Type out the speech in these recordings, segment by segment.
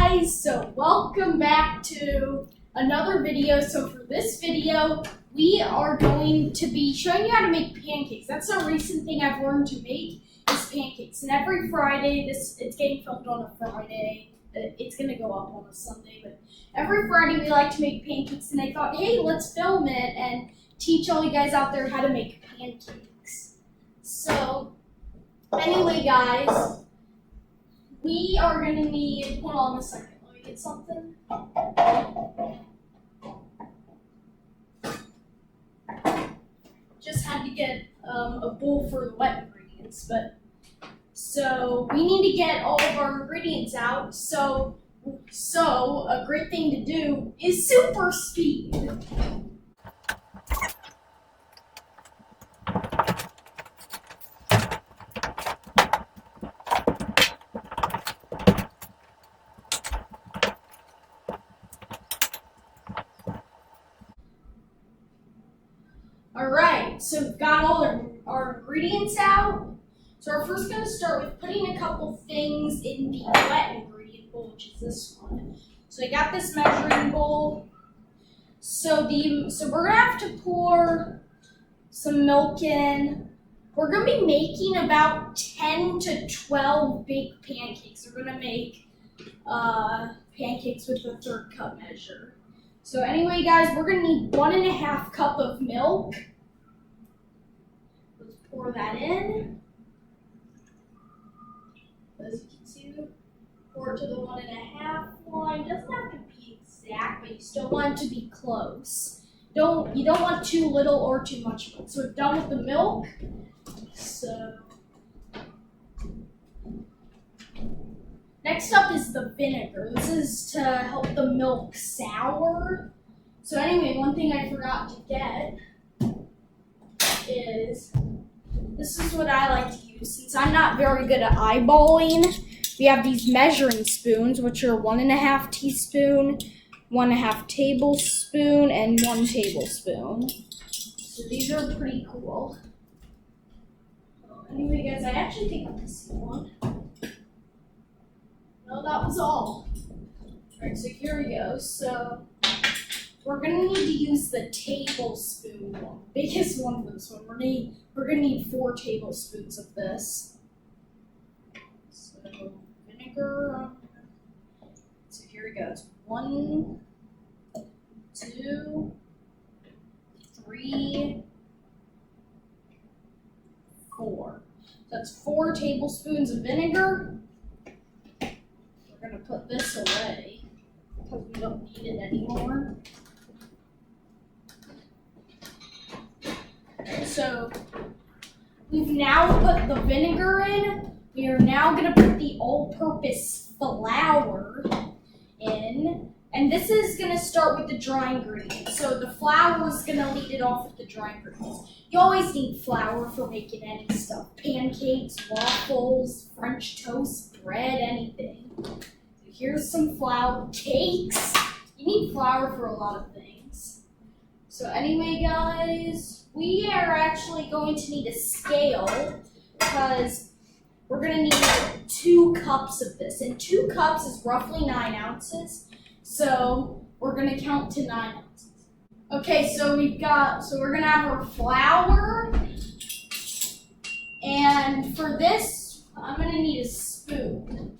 guys, so welcome back to another video. So for this video, we are going to be showing you how to make pancakes. That's a recent thing I've learned to make is pancakes. And every Friday, it's getting filmed on a Friday. It's going to go up on a Sunday, but every Friday we like to make pancakes. And I thought, hey, let's film it and teach all you guys out there how to make pancakes. So anyway, guys, we are going to need, hold on a second, let me get something. Just had to get a bowl for the wet ingredients, so we need to get all of our ingredients out. So a great thing to do is super speed. Alright, so we've got all our ingredients out. So we're first going to start with putting a couple things in the wet ingredient bowl, which is this one. So I got this measuring bowl. So we're going to have to pour some milk in. We're going to be making about 10 to 12 baked pancakes. We're going to make pancakes with the 1/3 cup measure. So anyway, guys, we're going to need 1.5 cups of milk. Let's pour that in. As you can see, pour it to the 1.5 line. It doesn't have to be exact, but you still want it to be close. You don't want too little or too much milk. So we're done with the milk. So next up is the vinegar. This is to help the milk sour. So anyway, one thing I forgot to get is, this is what I like to use. Since I'm not very good at eyeballing, we have these measuring spoons, which are 1.5 teaspoon, 1.5 tablespoon, and 1 tablespoon. So these are pretty cool. Anyway, guys, I actually think I'm missing one. No, that was all. Alright, so here we go. So we're gonna need to use the tablespoon one, biggest one for this one. We're gonna need 4 tablespoons of this. So vinegar. So here we go. It's 1, 2, 3, 4. So that's 4 tablespoons of vinegar. We're going to put this away because we don't need it anymore. So we've now put the vinegar in. We are now going to put the all-purpose flour in. And this is going to start with the dry ingredients. So the flour is going to lead it off with the dry ingredients. You always need flour for making any stuff. Pancakes, waffles, French toast, bread, anything. So here's some flour. Cakes. You need flour for a lot of things. So anyway, guys, we are actually going to need a scale because we're going to need 2 cups of this. And 2 cups is roughly 9 ounces. So we're going to count to 9 ounces. Okay, so we're going to have our flour. And for this, I'm going to need a spoon.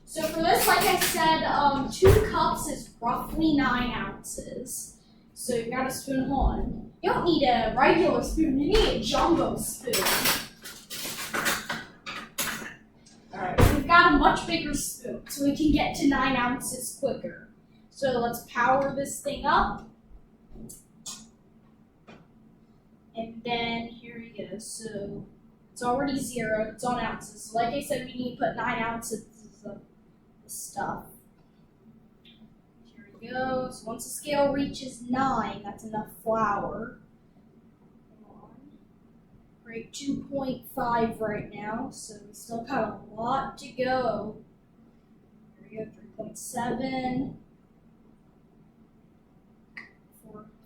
So for this, like I said, 2 cups is roughly 9 ounces. So you've got a spoon on. You don't need a regular spoon, you need a jumbo spoon. Alright, we've got a much bigger spoon, so we can get to 9 ounces quicker. So let's power this thing up. And then here we go. So it's already 0, it's on ounces. So like I said, we need to put 9 ounces of this stuff. Here we go. So once the scale reaches 9, that's enough flour. We're at 2.5 right now, so we still got a lot to go. Here we go, 3.7.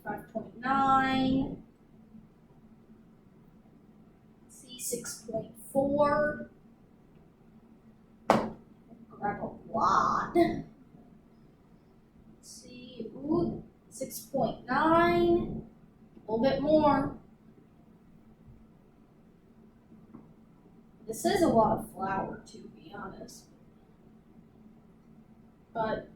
5.9. 6.4. Grab a lot. 6.9. A little bit more. This is a lot of flour, to be honest. But,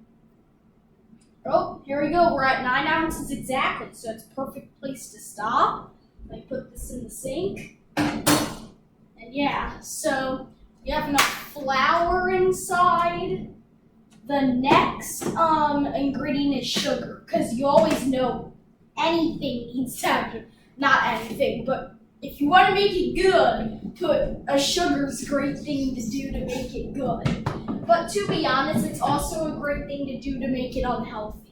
oh, here we go. We're at 9 ounces exactly, so it's a perfect place to stop. Let me put this in the sink. And yeah, so we have enough flour inside. The next ingredient is sugar, because you always know anything needs to have, not anything, but if you want to make it good, a sugar's a great thing to do to make it good. But to be honest, it's also a great thing to do to make it unhealthy.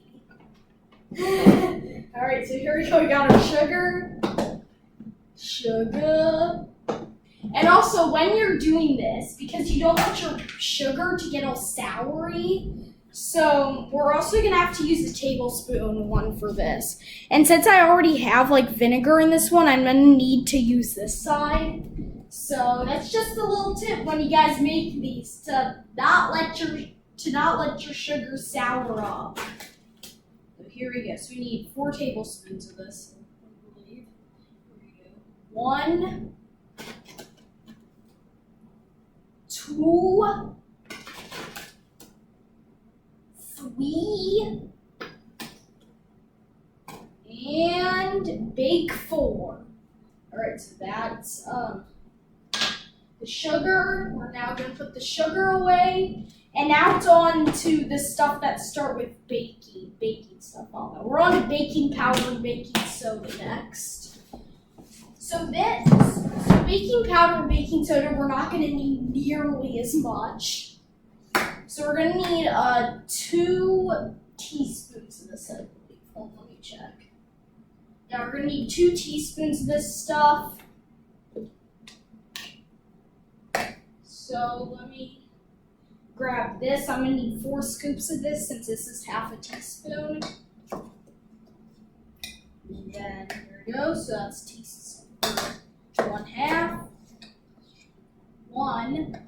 Alright, so here we go. We got our sugar. And also, when you're doing this, because you don't want your sugar to get all soury, so we're also going to have to use a tablespoon one for this. And since I already have like vinegar in this one, I'm going to need to use this side. So that's just a little tip when you guys make these, to not let your sugar sour up. So here we go. So we need 4 tablespoons of this, I believe. Here we go. 1, 2, 3, and big 4. Alright, so that's the sugar. We're now going to put the sugar away. And now it's on to the stuff that start with baking stuff on that. We're on to baking powder and baking soda next. So baking powder and baking soda, we're not going to need nearly as much. So we're going to need 2 teaspoons of this, I believe. Hold on, let me check. Yeah, we're going to need 2 teaspoons of this stuff. So let me grab this. I'm going to need 4 scoops of this since this is half a teaspoon. And then here we go. So that's teaspoon 1/2. 1.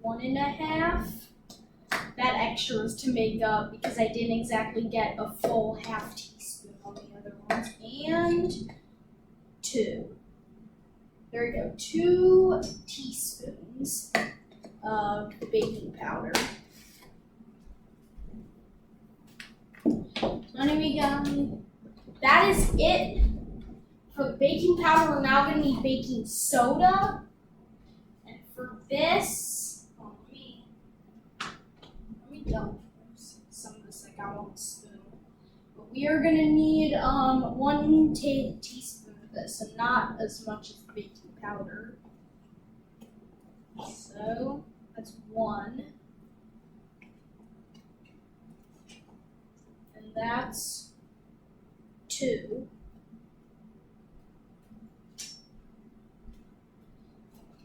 1.5. That extra is to make up because I didn't exactly get a full half teaspoon on the other ones. And 2. There we go. 2 teaspoons of baking powder. So anyway, that is it for the baking powder. We're now going to need baking soda. And for this, let me dump some of this I got on the spoon. But we are going to need 1 teaspoon of this, and not as much as the baking powder. So that's 1. And that's 2.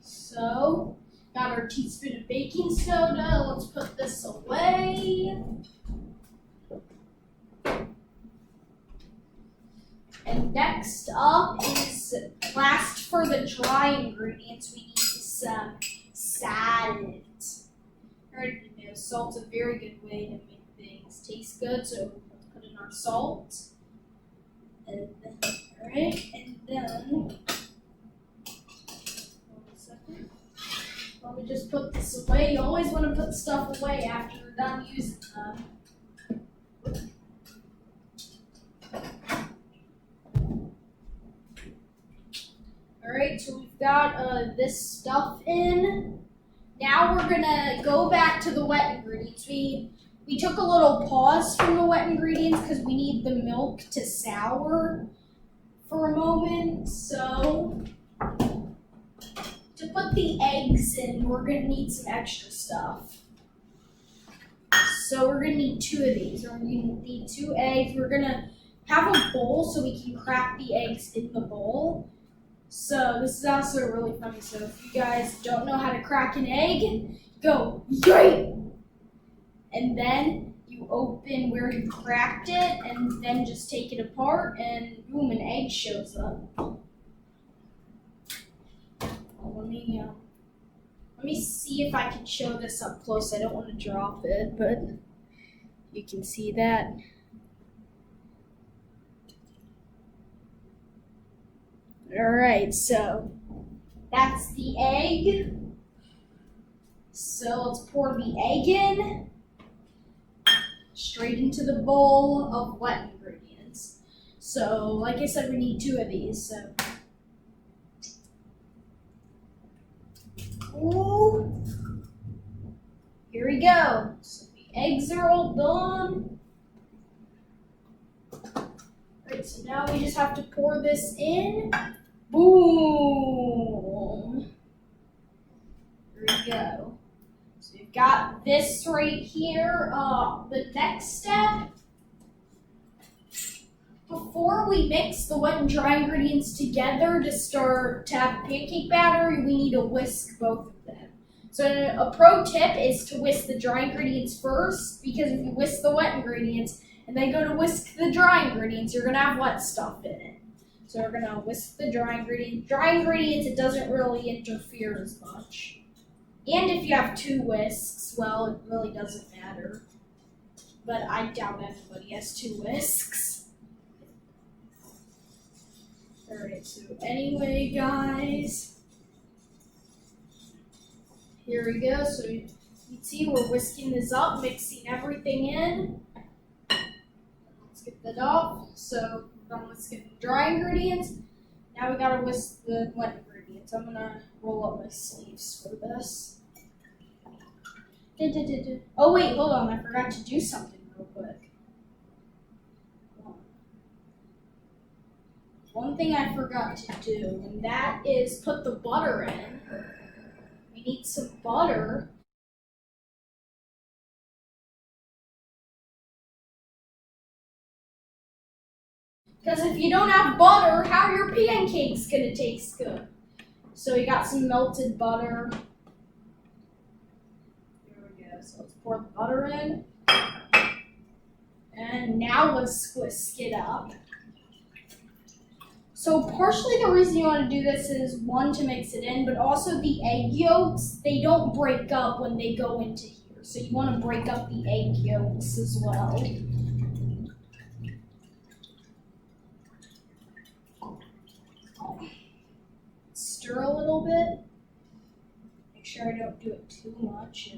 So, got our teaspoon of baking soda. Let's put this away. And next up is, last for the dry ingredients, we need some salt. Alright, you know, salt's a very good way to make things taste good, so let's put in our salt. And then, alright, and then, let me just put this away. You always want to put stuff away after you're done using them. Alright, so we've got this stuff in. Now we're going to go back to the wet ingredients. We took a little pause from the wet ingredients because we need the milk to sour for a moment. So to put the eggs in, we're going to need some extra stuff. So we're going to need 2 of these. We're going to need 2 eggs. We're going to have a bowl so we can crack the eggs in the bowl. So this is also really funny. So if you guys don't know how to crack an egg, go yay! And then you open where you cracked it and then just take it apart and boom, an egg shows up. Let me see if I can show this up close. I don't want to drop it, but You can see that. Alright, so that's the egg. So let's pour the egg in straight into the bowl of wet ingredients. So, like I said, we need 2 of these. So, ooh, here we go. So the eggs are all done. Alright, so now we just have to pour this in. Boom! There we go. So we've got this right here. The next step, before we mix the wet and dry ingredients together to start to have pancake batter, we need to whisk both of them. So a pro tip is to whisk the dry ingredients first, because if you whisk the wet ingredients and then go to whisk the dry ingredients, you're gonna have wet stuff in it. So we're gonna whisk the dry ingredients. Dry ingredients, it doesn't really interfere as much. And if you have 2 whisks, well, it really doesn't matter. But I doubt anybody has 2 whisks. Alright, so anyway, guys, here we go. So you can see we're whisking this up, mixing everything in. Let's get that off. So we're done whisking the dry ingredients. Now we gotta whisk the wet ingredients. I'm gonna roll up my sleeves for this. Oh wait, hold on, I forgot to do something real quick. One thing I forgot to do, and that is put the butter in. We need some butter. Because if you don't have butter, how are your pancakes gonna taste good? So we got some melted butter. Here we go. So let's pour the butter in. And now let's whisk it up. So partially the reason you want to do this is, 1, to mix it in, but also the egg yolks, they don't break up when they go into here. So you want to break up the egg yolks as well. Stir a little bit. Make sure I don't do it too much.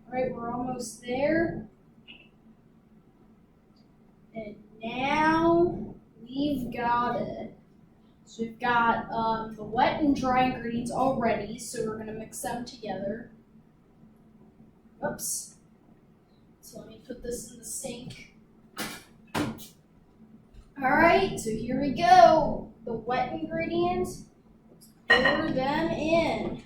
Alright, we're almost there. And now we've got it. So we've got the wet and dry ingredients all ready, so we're going to mix them together. Oops. So let me put this in the sink. Alright, so here we go. The wet ingredients, let's pour them in.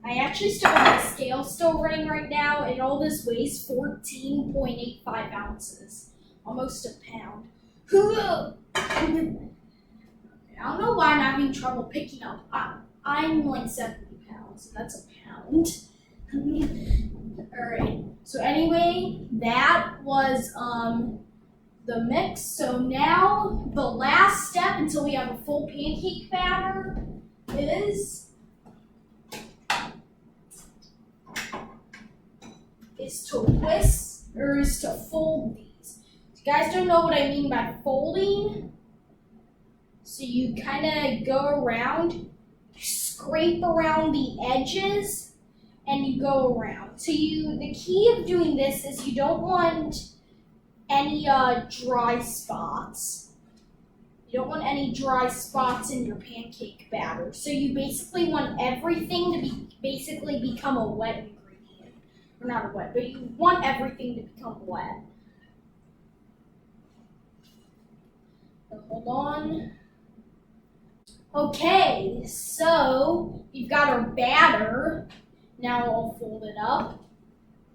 I actually still have the scale still running right now, and all this weighs 14.85 ounces. Almost a pound. I don't know why I'm having trouble picking up. I'm like 70 pounds, and that's a pound. Alright, so anyway, that was the mix. So now the last step until we have a full pancake batter is to whisk, or is to fold these. If you guys don't know what I mean by folding, so you kind of go around, you scrape around the edges, and you go around. So the key of doing this is you don't want any dry spots. You don't want any dry spots in your pancake batter. So you basically want everything to basically become a wet ingredient. Or not a wet, but you want everything to become wet. So hold on. Okay, so we've got our batter. Now I'll fold it up.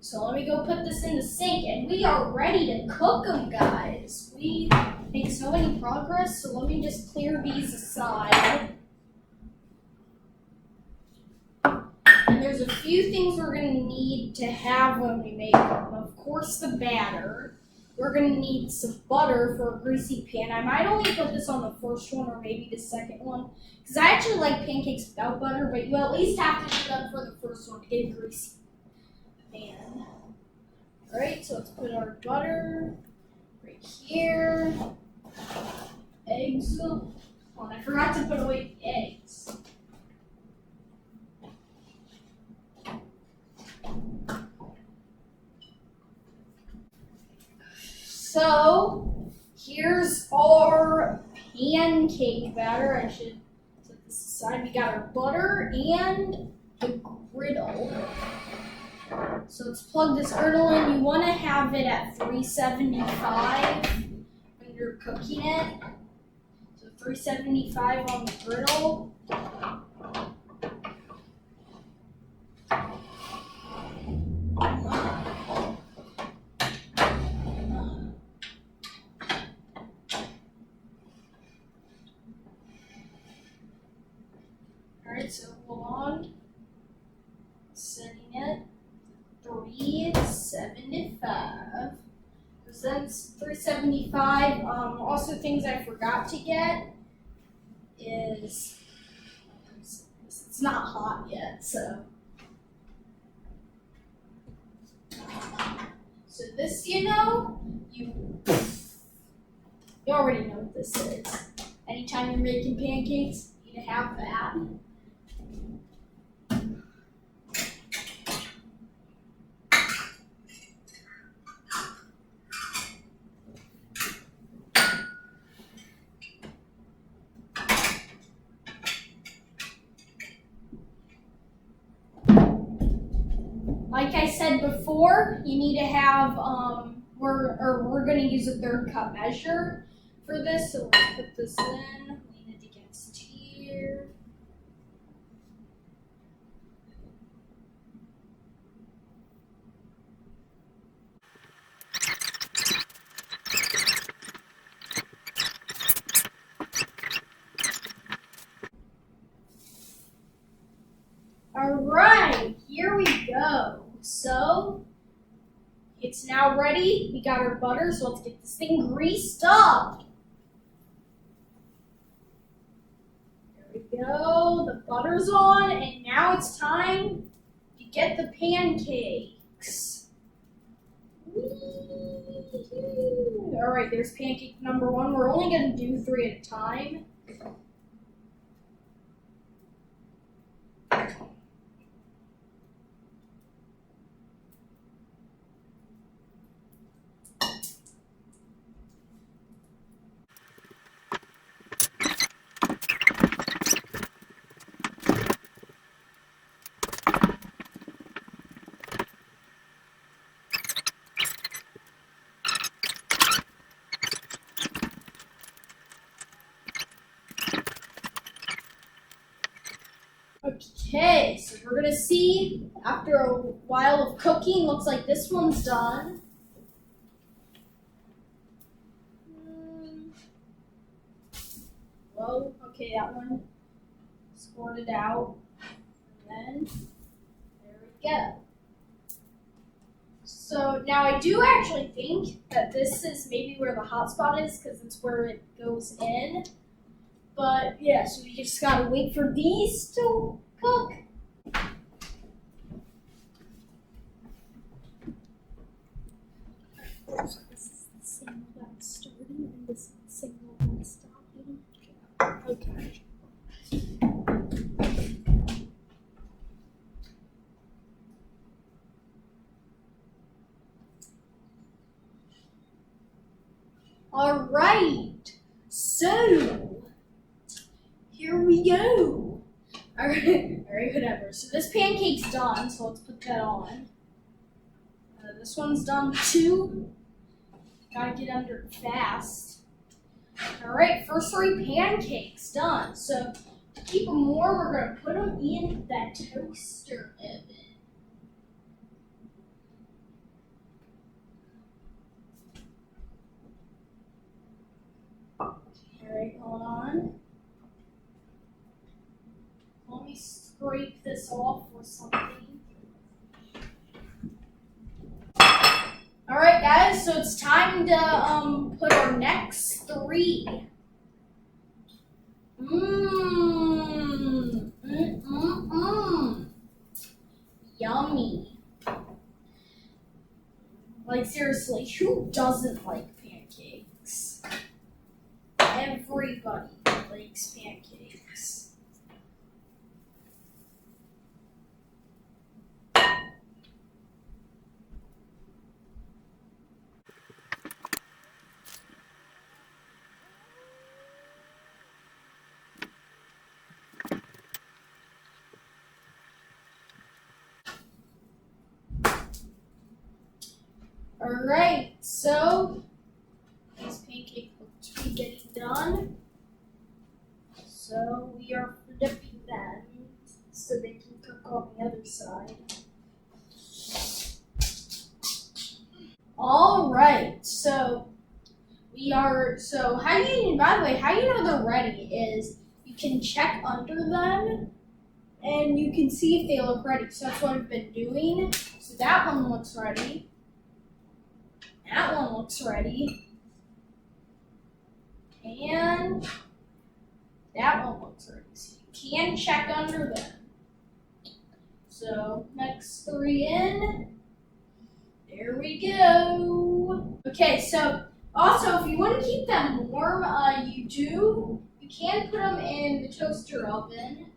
So let me go put this in the sink, and we are ready to cook them, guys. We made so many progress, so let me just clear these aside. And there's a few things we're going to need to have when we make them. Of course, the batter. we're gonna need some butter for a greasy pan. I might only put this on the first one or maybe the second one, because I actually like pancakes without butter, but you at least have to do them for the first one to get a greasy pan. Alright, so let's put our butter right here. Eggs. Oh, and I forgot to put away the eggs. So, here's our pancake batter. I should set this aside. We got our butter and the griddle. So let's plug this griddle in. You want to have it at 375 when you're cooking it. So 375 on the griddle. Alright, so hold on. Setting it. 375. So that's 375. Also, things I forgot to get is it's not hot yet, so this, you already know what this is. Anytime you're making pancakes, you need to have that. Like I said before, you need to have, we're going to use a 1/3 cup measure for this. So let's put this in, lean it against here. All right, here we go. So it's now ready. We got our butter, so let's get this thing greased up. There we go. The butter's on, and now it's time to get the pancakes. All right, there's pancake number 1. We're only going to do 3 at a time. Okay, so we're gonna see after a while of cooking. Looks like this one's done. Whoa, okay, that one squirted out. And then there we go. So now I do actually think that this is maybe where the hot spot is, because it's where it goes in. But yeah, so we just gotta wait for these to cook. So this is the signal that's starting, and this is the signal that's stopping. Okay. All right. So here we go. All right, whatever. So this pancake's done, so let's put that on. This one's done too. Gotta get under it fast. All right, first 3 pancakes done. So to keep them warm, we're gonna put them in that toaster oven. All right, hold on. Let me scrape this off with something. All right, guys. so it's time to put our next 3. Yummy. Like seriously, who doesn't like pancakes? Everybody likes pancakes. Alright, so this pancake looks to be getting done. So we are flipping them so they can cook on the other side. Alright, so how you, by the way, how you know they're ready is you can check under them and you can see if they look ready. So that's what I've been doing. So that one looks ready. That one looks ready. And that one looks ready. So you can check under them. So next 3 in. There we go. Okay, so also if you want to keep them warm, you can put them in the toaster oven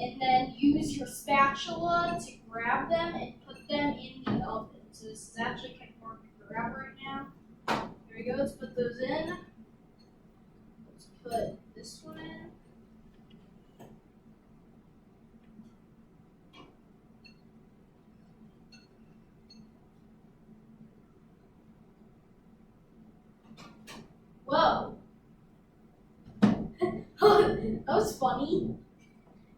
and then use your spatula to grab them and put them in the oven. So this is actually kind of hard to grab right now. There we go, let's put those in. Let's put this one in. Whoa. That was funny.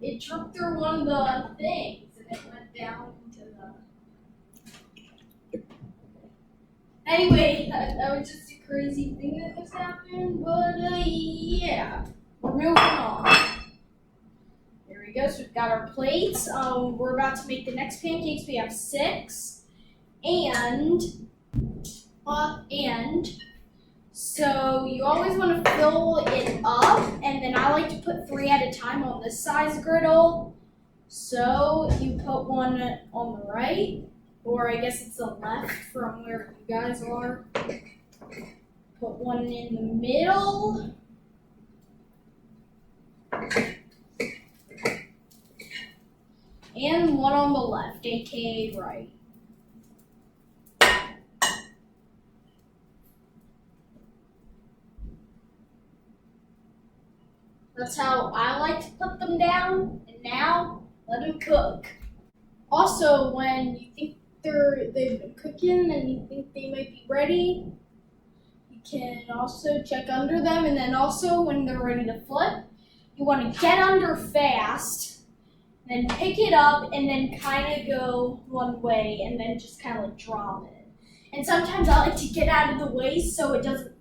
It dripped through one of the things and it went down into the... Anyway, that was just a crazy thing that just happened, but yeah, we're moving on. There we go, so we've got our plates. We're about to make the next pancakes. We have 6, and so you always want to fill it up, and then I like to put 3 at a time on this size griddle. So you put one on the right, or I guess it's the left from where you guys are. Put one in the middle. And one on the left, aka right. That's how I like to put them down, and now let them cook. Also, when you think they've been cooking and you think they might be ready, you can also check under them, and then also when they're ready to flip, you want to get under fast, then pick it up, and then kind of go one way, and then just kind of like drop it. And sometimes I like to get out of the way so it doesn't.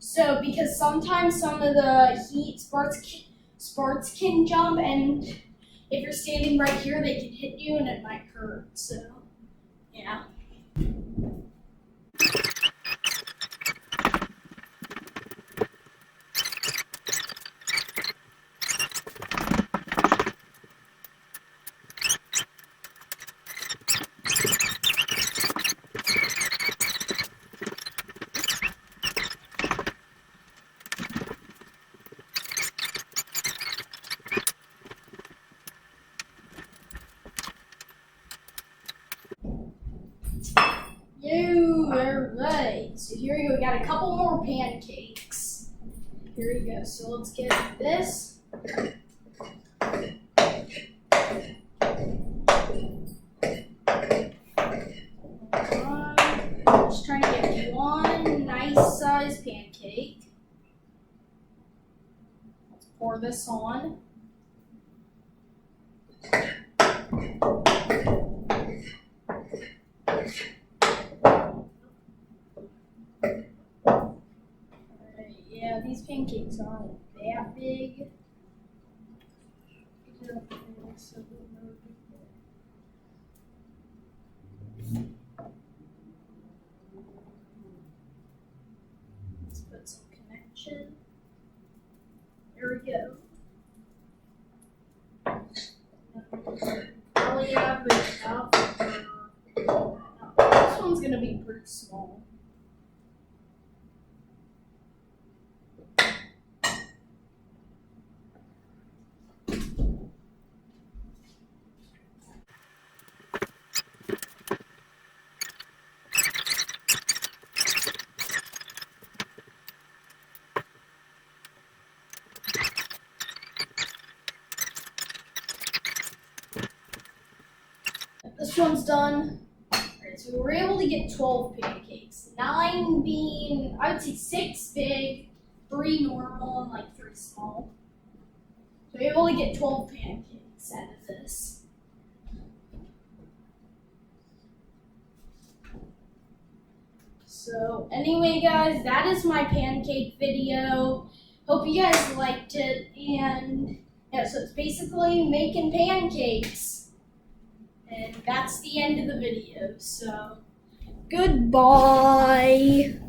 So because sometimes some of the heat sparks can jump, and if you're standing right here, they can hit you and it might hurt. So, yeah. Alright, so here we go. We got a couple more pancakes. Here we go. So let's get this. Just trying to get one nice size pancake. Let's pour this on. Yeah, these pancakes aren't that big. very small. This one's done. Alright, so we were able to get 12 pancakes. 9 being, I would say 6 big, 3 normal, and like 3 small. So we were able to get 12 pancakes out of this. So anyway guys, that is my pancake video. Hope you guys liked it, and yeah, so it's basically making pancakes. And that's the end of the video, so goodbye.